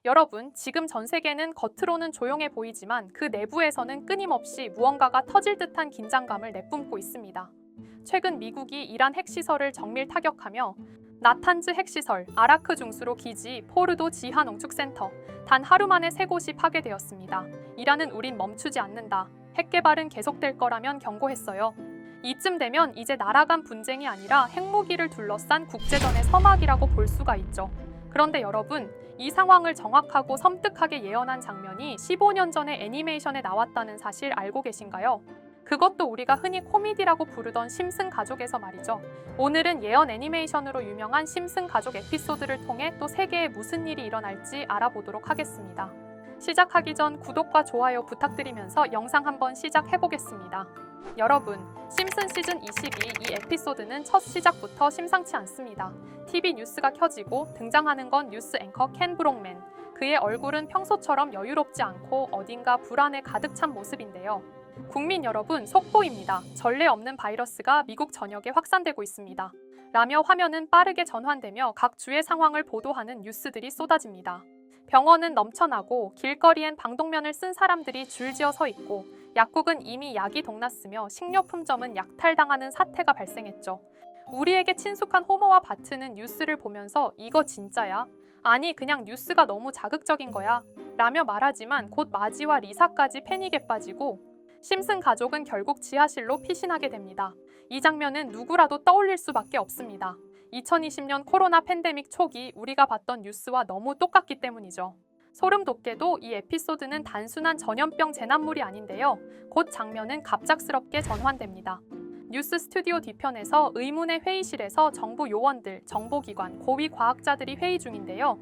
여러분, 지금 전 세계는 겉으로는 조용해 보이지만 그 내부에서는 끊임없이 무언가가 터질 듯한 긴장감을 내뿜고 있습니다. 최근 미국이 이란 핵시설을 정밀 타격하며 나탄즈 핵시설, 아라크 중수로 기지, 포르도 지하 농축센터, 단 하루 만에 3곳이 파괴되었습니다. 이란은 우린 멈추지 않는다. 핵 개발은 계속될 거라면 경고했어요. 이쯤 되면 이제 나라 간 분쟁이 아니라 핵무기를 둘러싼 국제전의 서막이라고 볼 수가 있죠. 그런데 여러분, 이 상황을 정확하고 섬뜩하게 예언한 장면이 15년 전에 애니메이션에 나왔다는 사실 알고 계신가요? 그것도 우리가 흔히 코미디라고 부르던 심슨 가족에서 말이죠. 오늘은 예언 애니메이션으로 유명한 심슨 가족 에피소드를 통해 또 세계에 무슨 일이 일어날지 알아보도록 하겠습니다. 시작하기 전 구독과 좋아요 부탁드리면서 영상 한번 시작해보겠습니다. 여러분, 심슨 시즌 22 이 에피소드는 첫 시작부터 심상치 않습니다. TV 뉴스가 켜지고 등장하는 건 뉴스 앵커 켄 브록맨. 그의 얼굴은 평소처럼 여유롭지 않고 어딘가 불안에 가득 찬 모습인데요. 국민 여러분, 속보입니다. 전례 없는 바이러스가 미국 전역에 확산되고 있습니다. 라며 화면은 빠르게 전환되며 각 주의 상황을 보도하는 뉴스들이 쏟아집니다. 병원은 넘쳐나고 길거리엔 방독면을 쓴 사람들이 줄지어 서 있고 약국은 이미 약이 동났으며 식료품점은 약탈당하는 사태가 발생했죠. 우리에게 친숙한 호모와 바트는 뉴스를 보면서 이거 진짜야? 아니 그냥 뉴스가 너무 자극적인 거야? 라며 말하지만 곧 마지와 리사까지 패닉에 빠지고 심슨 가족은 결국 지하실로 피신하게 됩니다. 이 장면은 누구라도 떠올릴 수밖에 없습니다. 2020년 코로나 팬데믹 초기 우리가 봤던 뉴스와 너무 똑같기 때문이죠. 소름 돋게도 이 에피소드는 단순한 전염병 재난물이 아닌데요. 곧 장면은 갑작스럽게 전환됩니다. 뉴스 스튜디오 뒤편에서 의문의 회의실에서 정부 요원들, 정보기관, 고위 과학자들이 회의 중인데요.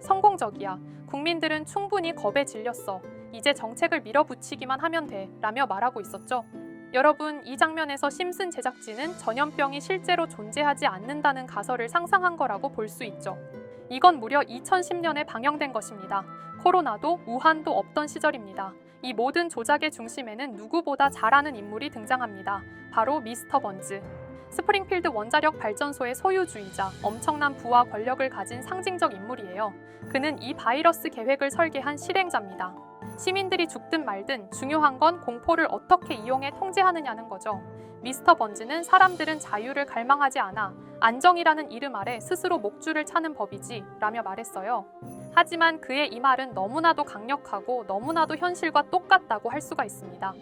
성공적이야. 국민들은 충분히 겁에 질렸어. 이제 정책을 밀어붙이기만 하면 돼. 라며 말하고 있었죠. 여러분, 이 장면에서 심슨 제작진은 전염병이 실제로 존재하지 않는다는 가설을 상상한 거라고 볼 수 있죠. 이건 무려 2010년에 방영된 것입니다. 코로나도 우한도 없던 시절입니다. 이 모든 조작의 중심에는 누구보다 잘 아는 인물이 등장합니다. 바로 미스터 번즈. 스프링필드 원자력 발전소의 소유주이자 엄청난 부와 권력을 가진 상징적 인물이에요. 그는 이 바이러스 계획을 설계한 실행자입니다. 시민들이 죽든 말든 중요한 건 공포를 어떻게 이용해 통제하느냐는 거죠. 미스터 번즈는 사람들은 자유를 갈망하지 않아 안정이라는 이름 아래 스스로 목줄을 차는 법이지 라며 말했어요. 하지만 그의 이 말은 너무나도 강력하고 너무나도 현실과 똑같다고 할 수가 있습니다.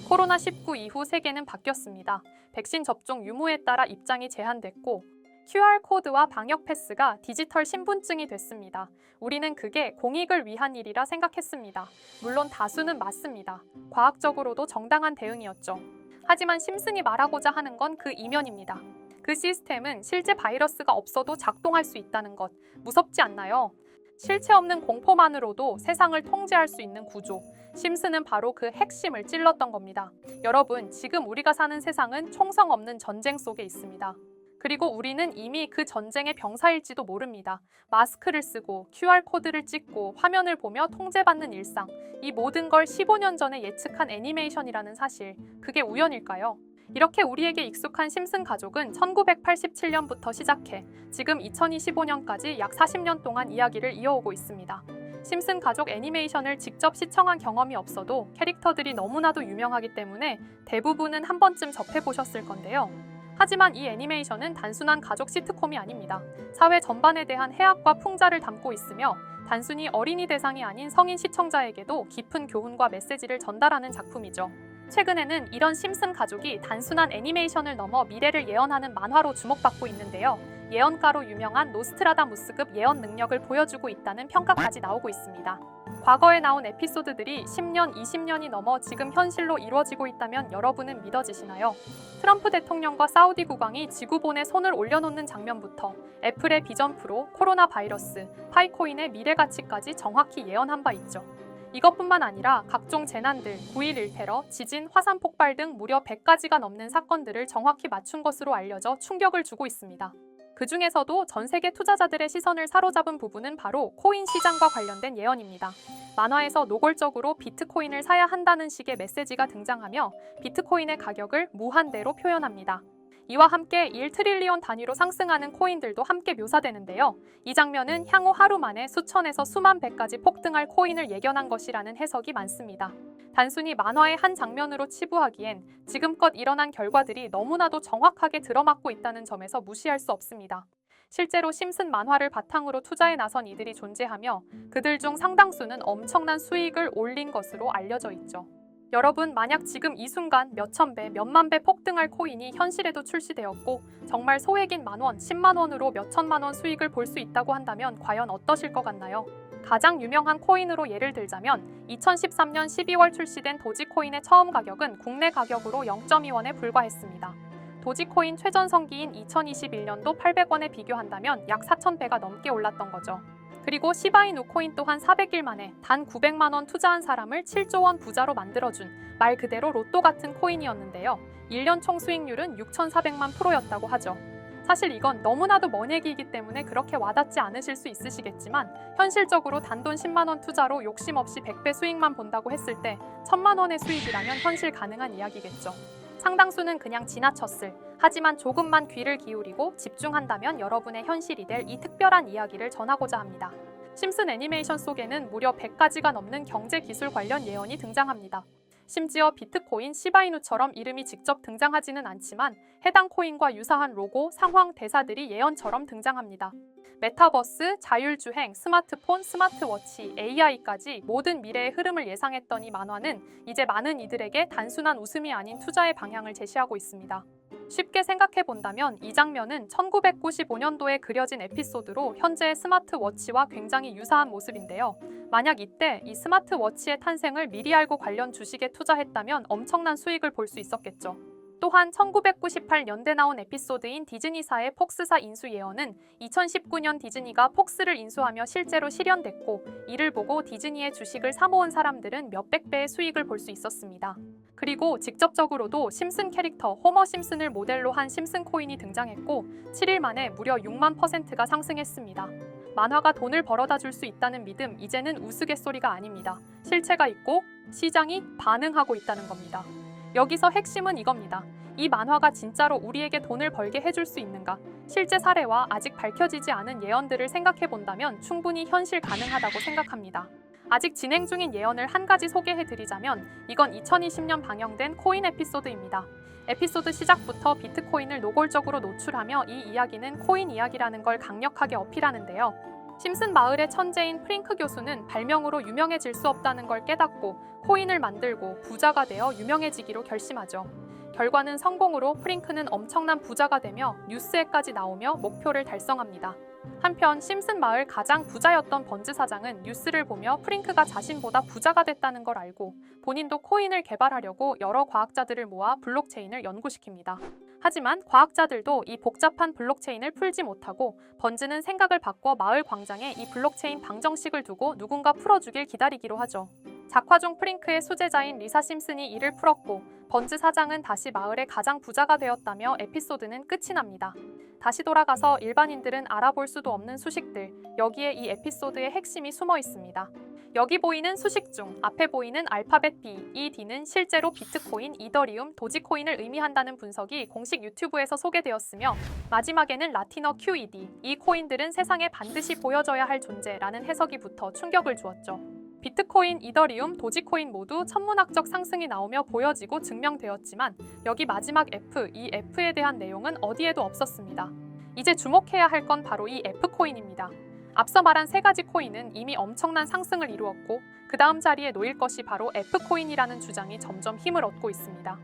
코로나19 이후 세계는 바뀌었습니다. 백신 접종 유무에 따라 입장이 제한됐고 QR코드와 방역 패스가 디지털 신분증이 됐습니다. 우리는 그게 공익을 위한 일이라 생각했습니다. 물론 다수는 맞습니다. 과학적으로도 정당한 대응이었죠. 하지만 심슨이 말하고자 하는 건 그 이면입니다. 그 시스템은 실제 바이러스가 없어도 작동할 수 있다는 것. 무섭지 않나요? 실체 없는 공포만으로도 세상을 통제할 수 있는 구조. 심슨은 바로 그 핵심을 찔렀던 겁니다. 여러분, 지금 우리가 사는 세상은 총성 없는 전쟁 속에 있습니다. 그리고 우리는 이미 그 전쟁의 병사일지도 모릅니다. 마스크를 쓰고 QR코드를 찍고 화면을 보며 통제받는 일상. 이 모든 걸 15년 전에 예측한 애니메이션이라는 사실. 그게 우연일까요? 이렇게 우리에게 익숙한 심슨 가족은 1987년부터 시작해 지금 2025년까지 약 40년 동안 이야기를 이어오고 있습니다. 심슨 가족 애니메이션을 직접 시청한 경험이 없어도 캐릭터들이 너무나도 유명하기 때문에 대부분은 한 번쯤 접해보셨을 건데요. 하지만 이 애니메이션은 단순한 가족 시트콤이 아닙니다. 사회 전반에 대한 해악과 풍자를 담고 있으며 단순히 어린이 대상이 아닌 성인 시청자에게도 깊은 교훈과 메시지를 전달하는 작품이죠. 최근에는 이런 심슨 가족이 단순한 애니메이션을 넘어 미래를 예언하는 만화로 주목받고 있는데요. 예언가로 유명한 노스트라다무스급 예언 능력을 보여주고 있다는 평가까지 나오고 있습니다. 과거에 나온 에피소드들이 10년, 20년이 넘어 지금 현실로 이루어지고 있다면 여러분은 믿어지시나요? 트럼프 대통령과 사우디 국왕이 지구본에 손을 올려놓는 장면부터 애플의 비전 프로, 코로나 바이러스, 파이코인의 미래 가치까지 정확히 예언한 바 있죠. 이것뿐만 아니라 각종 재난들, 9.11 테러, 지진, 화산 폭발 등 무려 100가지가 넘는 사건들을 정확히 맞춘 것으로 알려져 충격을 주고 있습니다. 그 중에서도 전 세계 투자자들의 시선을 사로잡은 부분은 바로 코인 시장과 관련된 예언입니다. 만화에서 노골적으로 비트코인을 사야 한다는 식의 메시지가 등장하며 비트코인의 가격을 무한대로 표현합니다. 이와 함께 1트릴리온 단위로 상승하는 코인들도 함께 묘사되는데요. 이 장면은 향후 하루 만에 수천에서 수만 배까지 폭등할 코인을 예견한 것이라는 해석이 많습니다. 단순히 만화의 한 장면으로 치부하기엔 지금껏 일어난 결과들이 너무나도 정확하게 들어맞고 있다는 점에서 무시할 수 없습니다. 실제로 심슨 만화를 바탕으로 투자에 나선 이들이 존재하며 그들 중 상당수는 엄청난 수익을 올린 것으로 알려져 있죠. 여러분, 만약 지금 이 순간 몇천 배, 몇만 배 폭등할 코인이 현실에도 출시되었고 정말 소액인 만원, 10만 원으로 몇천만 원 수익을 볼 수 있다고 한다면 과연 어떠실 것 같나요? 가장 유명한 코인으로 예를 들자면 2013년 12월 출시된 도지코인의 처음 가격은 국내 가격으로 0.2원에 불과했습니다. 도지코인 최전성기인 2021년도 800원에 비교한다면 약 4,000배가 넘게 올랐던 거죠. 그리고 시바이누 코인 또한 400일 만에 단 900만 원 투자한 사람을 7조 원 부자로 만들어준 말 그대로 로또 같은 코인이었는데요. 1년 총 수익률은 6,400만 %였다고 하죠. 사실 이건 너무나도 먼 얘기이기 때문에 그렇게 와닿지 않으실 수 있으시겠지만 현실적으로 단돈 10만 원 투자로 욕심 없이 100배 수익만 본다고 했을 때 1,000만 원의 수익이라면 현실 가능한 이야기겠죠. 상당수는 그냥 지나쳤을, 하지만 조금만 귀를 기울이고 집중한다면 여러분의 현실이 될 이 특별한 이야기를 전하고자 합니다. 심슨 애니메이션 속에는 무려 100가지가 넘는 경제 기술 관련 예언이 등장합니다. 심지어 비트코인, 시바이누처럼 이름이 직접 등장하지는 않지만 해당 코인과 유사한 로고, 상황, 대사들이 예언처럼 등장합니다. 메타버스, 자율주행, 스마트폰, 스마트워치, AI까지 모든 미래의 흐름을 예상했던 이 만화는 이제 많은 이들에게 단순한 웃음이 아닌 투자의 방향을 제시하고 있습니다. 쉽게 생각해본다면 이 장면은 1995년도에 그려진 에피소드로 현재의 스마트워치와 굉장히 유사한 모습인데요. 만약 이때 이 스마트워치의 탄생을 미리 알고 관련 주식에 투자했다면 엄청난 수익을 볼 수 있었겠죠. 또한 1998년대 나온 에피소드인 디즈니사의 폭스사 인수 예언은 2019년 디즈니가 폭스를 인수하며 실제로 실현됐고 이를 보고 디즈니의 주식을 사모은 사람들은 몇백 배의 수익을 볼 수 있었습니다. 그리고 직접적으로도 심슨 캐릭터 호머 심슨을 모델로 한 심슨 코인이 등장했고 7일 만에 무려 6만 %가 상승했습니다. 만화가 돈을 벌어다 줄 수 있다는 믿음, 이제는 우스갯소리가 아닙니다. 실체가 있고 시장이 반응하고 있다는 겁니다. 여기서 핵심은 이겁니다. 이 만화가 진짜로 우리에게 돈을 벌게 해줄 수 있는가? 실제 사례와 아직 밝혀지지 않은 예언들을 생각해본다면 충분히 현실 가능하다고 생각합니다. 아직 진행 중인 예언을 한 가지 소개해드리자면 이건 2020년 방영된 코인 에피소드입니다. 에피소드 시작부터 비트코인을 노골적으로 노출하며 이 이야기는 코인 이야기라는 걸 강력하게 어필하는데요. 심슨 마을의 천재인 프링크 교수는 발명으로 유명해질 수 없다는 걸 깨닫고 코인을 만들고 부자가 되어 유명해지기로 결심하죠. 결과는 성공으로 프링크는 엄청난 부자가 되며 뉴스에까지 나오며 목표를 달성합니다. 한편 심슨 마을 가장 부자였던 번즈 사장은 뉴스를 보며 프링크가 자신보다 부자가 됐다는 걸 알고 본인도 코인을 개발하려고 여러 과학자들을 모아 블록체인을 연구시킵니다. 하지만 과학자들도 이 복잡한 블록체인을 풀지 못하고 번즈는 생각을 바꿔 마을 광장에 이 블록체인 방정식을 두고 누군가 풀어주길 기다리기로 하죠. 작화 중 프링크의 수제자인 리사 심슨이 이를 풀었고 번즈 사장은 다시 마을의 가장 부자가 되었다며 에피소드는 끝이 납니다. 다시 돌아가서 일반인들은 알아볼 수도 없는 수식들, 여기에 이 에피소드의 핵심이 숨어 있습니다. 여기 보이는 수식 중 앞에 보이는 알파벳 B, 이 D는 실제로 비트코인, 이더리움, 도지코인을 의미한다는 분석이 공식 유튜브에서 소개되었으며 마지막에는 라틴어 QED, 이 코인들은 세상에 반드시 보여져야 할 존재라는 해석이 붙어 충격을 주었죠. 비트코인, 이더리움, 도지코인 모두 천문학적 상승이 나오며 보여지고 증명되었지만 여기 마지막 F, 이 F에 대한 내용은 어디에도 없었습니다. 이제 주목해야 할 건 바로 이 F코인입니다. 앞서 말한 세 가지 코인은 이미 엄청난 상승을 이루었고 그 다음 자리에 놓일 것이 바로 F코인이라는 주장이 점점 힘을 얻고 있습니다.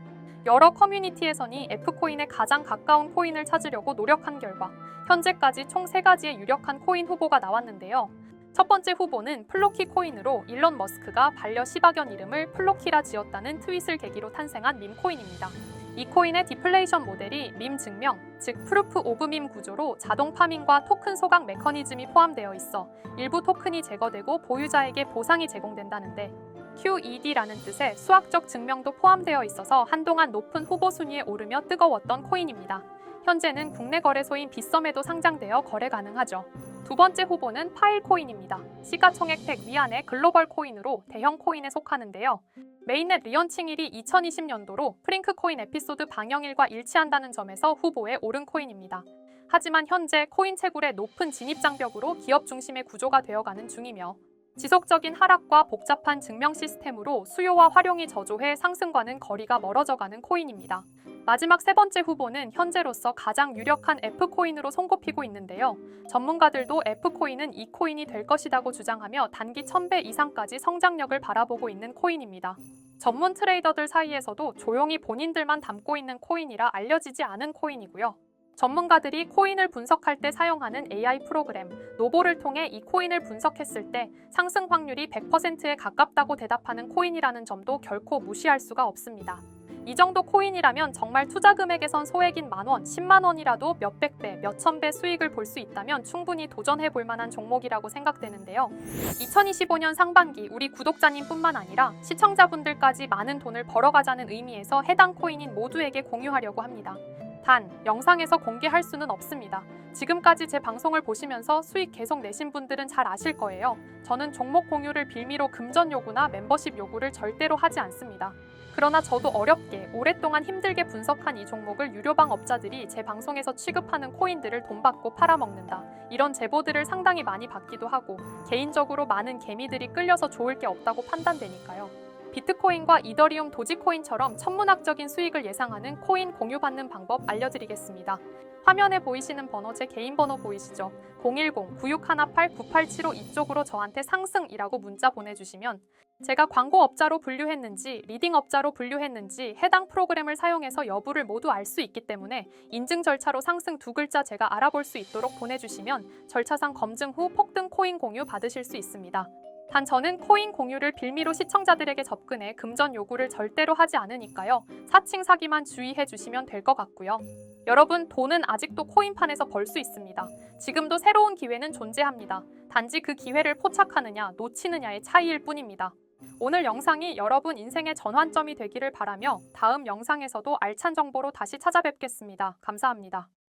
여러 커뮤니티에서는 F코인에 가장 가까운 코인을 찾으려고 노력한 결과 현재까지 총 3가지의 유력한 코인 후보가 나왔는데요. 첫 번째 후보는 플로키 코인으로 일론 머스크가 반려 시바견 이름을 플로키라 지었다는 트윗을 계기로 탄생한 밈코인입니다. 이 코인의 디플레이션 모델이 밈 증명, 즉 프루프 오브 밈 구조로 자동 파밍과 토큰 소각 메커니즘이 포함되어 있어 일부 토큰이 제거되고 보유자에게 보상이 제공된다는데 QED라는 뜻의 수학적 증명도 포함되어 있어서 한동안 높은 후보 순위에 오르며 뜨거웠던 코인입니다. 현재는 국내 거래소인 빗썸에도 상장되어 거래 가능하죠. 두 번째 후보는 파일코인입니다. 시가총액 100 위안의 글로벌 코인으로 대형 코인에 속하는데요. 메인넷 리언칭일이 2020년도로 프링크코인 에피소드 방영일과 일치한다는 점에서 후보에 오른 코인입니다. 하지만 현재 코인 채굴의 높은 진입 장벽으로 기업 중심의 구조가 되어가는 중이며 지속적인 하락과 복잡한 증명 시스템으로 수요와 활용이 저조해 상승과는 거리가 멀어져가는 코인입니다. 마지막 세 번째 후보는 현재로서 가장 유력한 F코인으로 손꼽히고 있는데요. 전문가들도 F코인은 이 코인이 될 것이라고 주장하며 단기 1000배 이상까지 성장력을 바라보고 있는 코인입니다. 전문 트레이더들 사이에서도 조용히 본인들만 담고 있는 코인이라 알려지지 않은 코인이고요. 전문가들이 코인을 분석할 때 사용하는 AI 프로그램 노보를 통해 이 코인을 분석했을 때 상승 확률이 100%에 가깝다고 대답하는 코인이라는 점도 결코 무시할 수가 없습니다. 이 정도 코인이라면 정말 투자 금액에선 소액인 만원, 10만 원이라도 몇백 배, 몇천 배 수익을 볼 수 있다면 충분히 도전해 볼 만한 종목이라고 생각되는데요. 2025년 상반기 우리 구독자님뿐만 아니라 시청자분들까지 많은 돈을 벌어가자는 의미에서 해당 코인인 모두에게 공유하려고 합니다. 단, 영상에서 공개할 수는 없습니다. 지금까지 제 방송을 보시면서 수익 계속 내신 분들은 잘 아실 거예요. 저는 종목 공유를 빌미로 금전 요구나 멤버십 요구를 절대로 하지 않습니다. 그러나 저도 어렵게 오랫동안 힘들게 분석한 이 종목을 유료방 업자들이 제 방송에서 취급하는 코인들을 돈 받고 팔아먹는다. 이런 제보들을 상당히 많이 받기도 하고 개인적으로 많은 개미들이 끌려서 좋을 게 없다고 판단되니까요. 비트코인과 이더리움 도지코인처럼 천문학적인 수익을 예상하는 코인 공유받는 방법 알려드리겠습니다. 화면에 보이시는 번호 제 개인 번호 보이시죠? 010-9618-9875 이쪽으로 저한테 상승이라고 문자 보내주시면 제가 광고업자로 분류했는지 리딩업자로 분류했는지 해당 프로그램을 사용해서 여부를 모두 알 수 있기 때문에 인증 절차로 상승 두 글자 제가 알아볼 수 있도록 보내주시면 절차상 검증 후 폭등 코인 공유 받으실 수 있습니다. 단 저는 코인 공유를 빌미로 시청자들에게 접근해 금전 요구를 절대로 하지 않으니까요. 사칭 사기만 주의해 주시면 될 것 같고요. 여러분, 돈은 아직도 코인판에서 벌 수 있습니다. 지금도 새로운 기회는 존재합니다. 단지 그 기회를 포착하느냐 놓치느냐의 차이일 뿐입니다. 오늘 영상이 여러분 인생의 전환점이 되기를 바라며 다음 영상에서도 알찬 정보로 다시 찾아뵙겠습니다. 감사합니다.